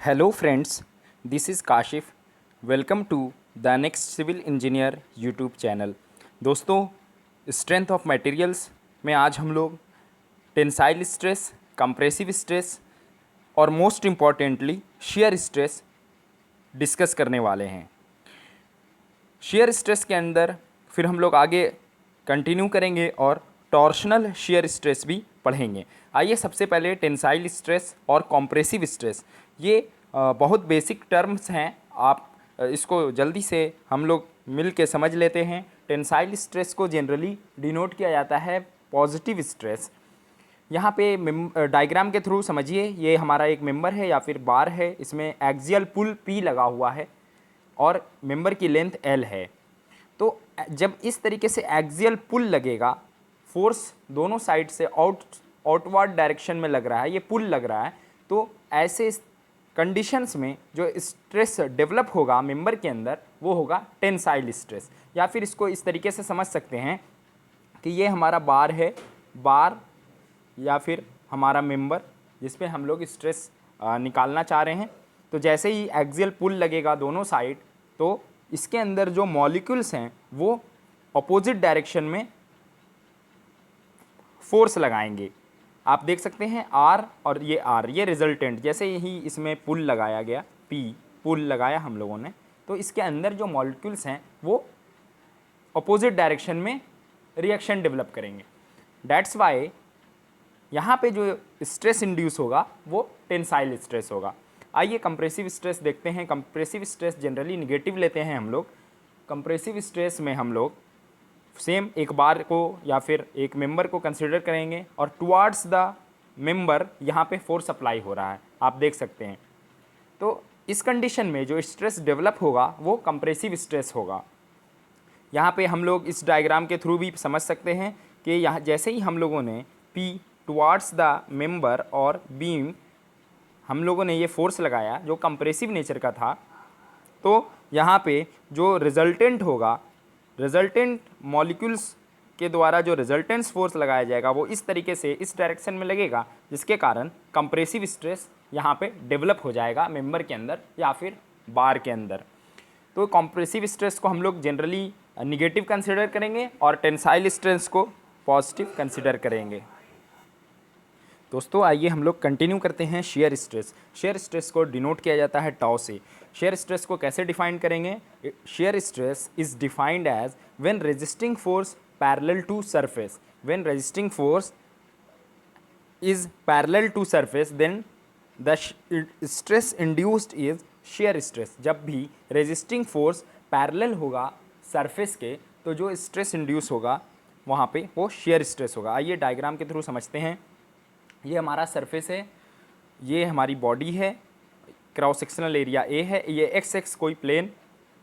Hello friends, this is Kashif. Welcome to the next Civil Engineer YouTube channel. दोस्तों, strength of materials में आज हम लोग tensile stress, compressive stress और most importantly shear stress discuss करने वाले हैं। शियर स्ट्रेस के अंदर फिर हम लोग आगे कंटिन्यू करेंगे और टॉर्शनल शियर स्ट्रेस भी पढ़ेंगे। आइए सबसे पहले टेंसाइल स्ट्रेस और कॉम्प्रेसिव स्ट्रेस, ये बहुत बेसिक टर्म्स हैं, आप इसको जल्दी से हम लोग मिल के समझ लेते हैं। टेंसाइल स्ट्रेस को जनरली डिनोट किया जाता है पॉजिटिव स्ट्रेस। यहाँ पे डायग्राम के थ्रू समझिए, ये हमारा एक मेंबर है या फिर बार है, इसमें एक्सियल पुल P लगा हुआ है और मेंबर की लेंथ L है। तो जब इस तरीके से एक्सियल पुल लगेगा, फोर्स दोनों साइड से आउटवर्ड डायरेक्शन में लग रहा है, ये पुल लग रहा है, तो ऐसे कंडीशंस में जो स्ट्रेस डेवलप होगा मेंबर के अंदर वो होगा टेंसाइल स्ट्रेस। या फिर इसको इस तरीके से समझ सकते हैं कि ये हमारा बार है, बार या फिर हमारा मेंबर जिस पे हम लोग स्ट्रेस निकालना चाह रहे हैं। तो जैसे ही एक्सियल पुल लगेगा दोनों साइड, तो इसके अंदर जो मॉलिक्यूल्स हैं वो अपोजिट डायरेक्शन में फोर्स लगाएंगे। आप देख सकते हैं आर और ये आर, ये रिजल्टेंट, जैसे ही इसमें पुल लगाया गया, पी पुल लगाया हम लोगों ने, तो इसके अंदर जो मॉलिक्यूल्स हैं वो अपोजिट डायरेक्शन में रिएक्शन डेवलप करेंगे। दैट्स वाई यहाँ पे जो स्ट्रेस इंड्यूस होगा वो टेंसाइल स्ट्रेस होगा। आइए कंप्रेसिव स्ट्रेस देखते हैं। कंप्रेसिव स्ट्रेस जनरली निगेटिव लेते हैं हम लोग। कंप्रेसिव स्ट्रेस में हम लोग सेम एक बार को या फिर एक मेंबर को कंसिडर करेंगे और टुवार्ड्स द मेंबर यहाँ पे फोर्स अप्लाई हो रहा है, आप देख सकते हैं। तो इस कंडीशन में जो स्ट्रेस डेवलप होगा वो कंप्रेसिव स्ट्रेस होगा। यहाँ पे हम लोग इस डायग्राम के थ्रू भी समझ सकते हैं कि यहाँ जैसे ही हम लोगों ने P टुवार्ड्स द मेंबर और बीम हम लोगों ने ये फोर्स लगाया जो कंप्रेसिव नेचर का था, तो यहाँ पे जो रिजल्टेंट होगा, रिजल्टेंट मॉलिक्यूल्स के द्वारा जो रिजल्टेंट्स फोर्स लगाया जाएगा वो इस तरीके से इस डायरेक्शन में लगेगा, जिसके कारण कंप्रेसिव स्ट्रेस यहाँ पे डेवलप हो जाएगा मेंबर के अंदर या फिर बार के अंदर। तो कंप्रेसिव स्ट्रेस को हम लोग जनरली निगेटिव कंसिडर करेंगे और टेंसाइल स्ट्रेस को पॉजिटिव कंसिडर करेंगे। दोस्तों आइए हम लोग कंटिन्यू करते हैं शियर स्ट्रेस। शियर स्ट्रेस को डिनोट किया जाता है टाउ से। शियर स्ट्रेस को कैसे डिफाइन करेंगे? Shear stress is defined as when resisting force parallel to surface. When resisting force is parallel to surface then the stress induced is shear stress. जब भी रेजिस्टिंग फोर्स पैरेलल होगा surface के, तो जो stress induce होगा वहाँ पे वो शियर स्ट्रेस होगा। आइए डायग्राम के थ्रू समझते हैं। ये हमारा सरफेस है, ये हमारी बॉडी है, क्रॉस सेक्शनल एरिया ए है, ये एक्स एक्स कोई प्लेन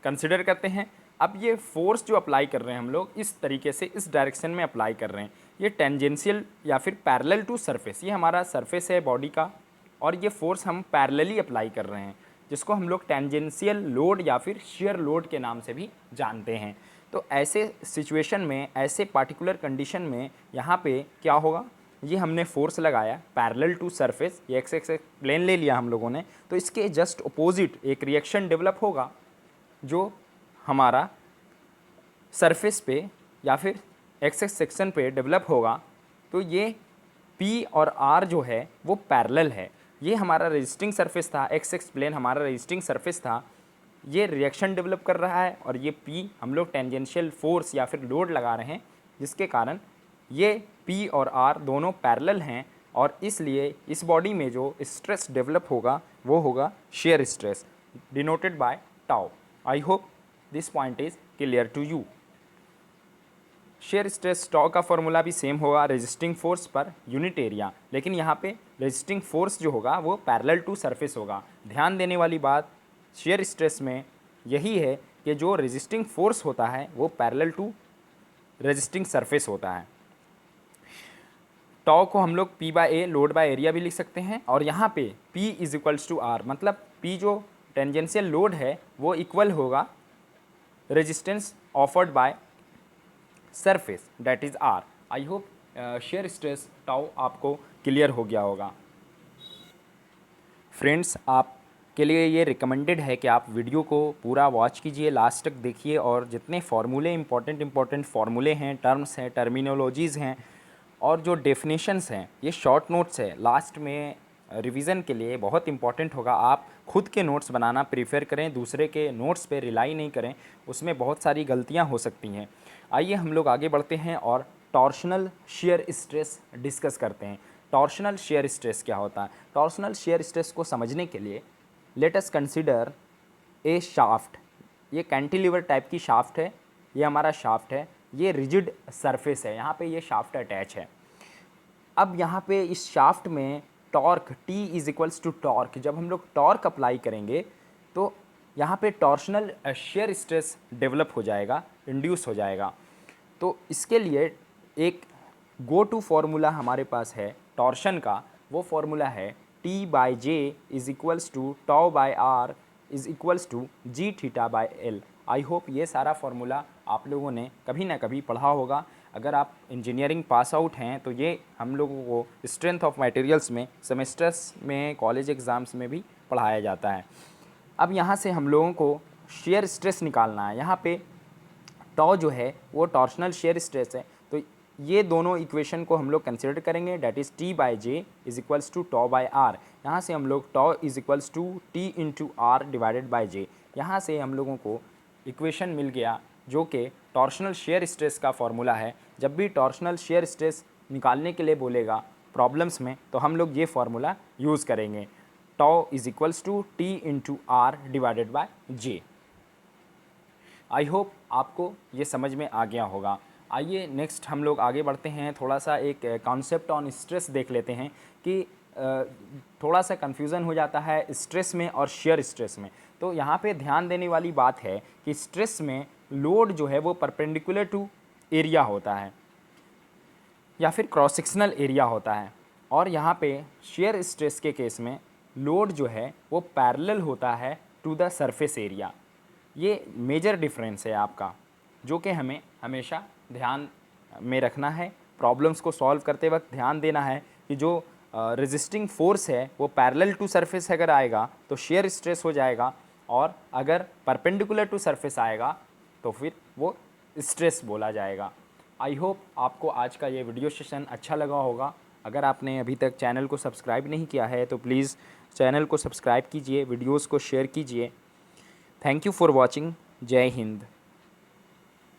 कंसिडर करते हैं। अब ये फोर्स जो अप्लाई कर रहे हैं हम लोग इस तरीके से इस डायरेक्शन में अप्लाई कर रहे हैं। ये टेंजेंशियल या फिर पैरेलल टू सरफेस, ये हमारा सरफेस है बॉडी का, और ये फोर्स हम पैरेलली अप्लाई कर रहे हैं, जिसको हम लोग टेंजेंशियल लोड या फिर शियर लोड के नाम से भी जानते हैं। तो ऐसे सिचुएशन में, ऐसे पार्टिकुलर कंडीशन में यहाँ पे क्या होगा, ये हमने फोर्स लगाया पैरेलल टू सरफेस, ये एक्स एक्स प्लेन ले लिया हम लोगों ने, तो इसके जस्ट अपोजिट एक रिएक्शन डेवलप होगा जो हमारा सरफेस पे या फिर एक्स एक्स सेक्शन पे डेवलप होगा। तो ये P और R जो है वो पैरेलल है। ये हमारा रेजिस्टिंग सरफेस था, एक्स एक्स प्लेन हमारा रेजिस्टिंग सरफेस था, ये रिएक्शन डेवलप कर रहा है और ये P हम लोग टेंजेंशियल फोर्स या फिर लोड लगा रहे हैं, जिसके कारण ये P और R दोनों पैरेलल हैं, और इसलिए इस बॉडी में जो स्ट्रेस डेवलप होगा वो होगा shear stress denoted by tau. I hope this point is clear to you. Shear stress tau का फॉर्मूला भी सेम होगा resisting force per unit area, लेकिन यहाँ पे रेजिस्टिंग फोर्स जो होगा वो पैरेलल टू सरफेस होगा। ध्यान देने वाली बात शियर स्ट्रेस में यही है कि जो रेजिस्टिंग फोर्स होता है वो पैरेलल टू रेजिस्टिंग सरफेस होता है। टाउ को हम लोग P by A load by area भी लिख सकते हैं, और यहाँ पे P is equals to R, मतलब P जो टेंजेंशियल लोड है वो इक्वल होगा resistance offered by surface, that is R। I hope shear stress tau आपको क्लियर हो गया होगा। फ्रेंड्स, आप के लिए ये रिकमेंडेड है कि आप वीडियो को पूरा वॉच कीजिए, लास्ट तक देखिए और जितने फार्मूले इंपॉर्टेंट फार्मूले हैं, टर्म्स हैं, टर्मिनोलॉजीज़ हैं और जो डेफिनेशंस हैं, ये शॉर्ट नोट्स है, लास्ट में रिवीजन के लिए बहुत इंपॉर्टेंट होगा। आप खुद के नोट्स बनाना प्रीफर करें, दूसरे के नोट्स पे रिलाई नहीं करें, उसमें बहुत सारी गलतियां हो सकती हैं। आइए हम लोग आगे बढ़ते हैं और टॉर्शनल शियर स्ट्रेस डिस्कस करते हैं। टॉर्शनल शियर स्ट्रेस क्या होता है? टॉर्शनल शियर स्ट्रेस को समझने के लिए let us consider a shaft. ये कैंटिलीवर टाइप की शाफ्ट है, ये हमारा शाफ्ट है, ये रिजिड सरफेस है, यहाँ पे ये शाफ्ट अटैच है। अब यहाँ पे इस शाफ्ट में torque T is equals to torque, जब हम लोग टॉर्क अप्लाई करेंगे तो यहाँ पे टॉर्शनल शियर स्ट्रेस डेवलप हो जाएगा, इंड्यूस हो जाएगा। तो इसके लिए एक गो टू फॉर्मूला हमारे पास है टॉर्शन का, वो फॉर्मूला है T/J is equals to tau by R is equals to G theta by L। I hope ये सारा फार्मूला आप लोगों ने कभी ना कभी पढ़ा होगा। अगर आप इंजीनियरिंग पास आउट हैं तो ये हम लोगों को स्ट्रेंथ ऑफ मटेरियल्स में, सेमेस्टर्स में, कॉलेज एग्ज़ाम्स में भी पढ़ाया जाता है। अब यहाँ से हम लोगों को शेयर स्ट्रेस निकालना है। यहाँ पे टॉ जो है वो टॉर्शनल शेयर स्ट्रेस है, तो ये दोनों इक्वेशन को हम लोग कंसिडर करेंगे, that is T/J is equals to tau by R। यहाँ से हम लोग tau is equals to T into R divided by J, यहाँ से हम लोगों को इक्वेशन मिल गया जो कि टॉर्शनल शेयर स्ट्रेस का फॉर्मूला है। जब भी टॉर्शनल शेयर स्ट्रेस निकालने के लिए बोलेगा प्रॉब्लम्स में तो हम लोग ये फार्मूला यूज़ करेंगे, tau is equals to T into R divided by J। I hope आपको ये समझ में आ गया होगा। आइए नेक्स्ट हम लोग आगे बढ़ते हैं, थोड़ा सा एक कॉन्सेप्ट ऑन स्ट्रेस देख लेते हैं कि थोड़ा सा कन्फ्यूज़न हो जाता है स्ट्रेस में और शेयर स्ट्रेस में। तो यहाँ पे ध्यान देने वाली बात है कि स्ट्रेस में लोड जो है वो परपेंडिकुलर टू एरिया होता है या फिर क्रॉस सेक्शनल एरिया होता है, और यहाँ पे शेयर स्ट्रेस के केस में लोड जो है वो पैरेलल होता है टू द सरफेस एरिया। ये मेजर डिफरेंस है आपका, जो कि हमें हमेशा ध्यान में रखना है। प्रॉब्लम्स को सॉल्व करते वक्त ध्यान देना है कि जो रेजिस्टिंग फोर्स है वो पैरेलल टू सरफेस अगर आएगा तो शेयर स्ट्रेस हो जाएगा, और अगर परपेंडिकुलर टू सरफेस आएगा तो फिर वो स्ट्रेस बोला जाएगा। आई होप आपको आज का ये वीडियो सेशन अच्छा लगा होगा। अगर आपने अभी तक चैनल को सब्सक्राइब नहीं किया है तो प्लीज़ चैनल को सब्सक्राइब कीजिए, वीडियोज़ को शेयर कीजिए। Thank you for watching. जय हिंद।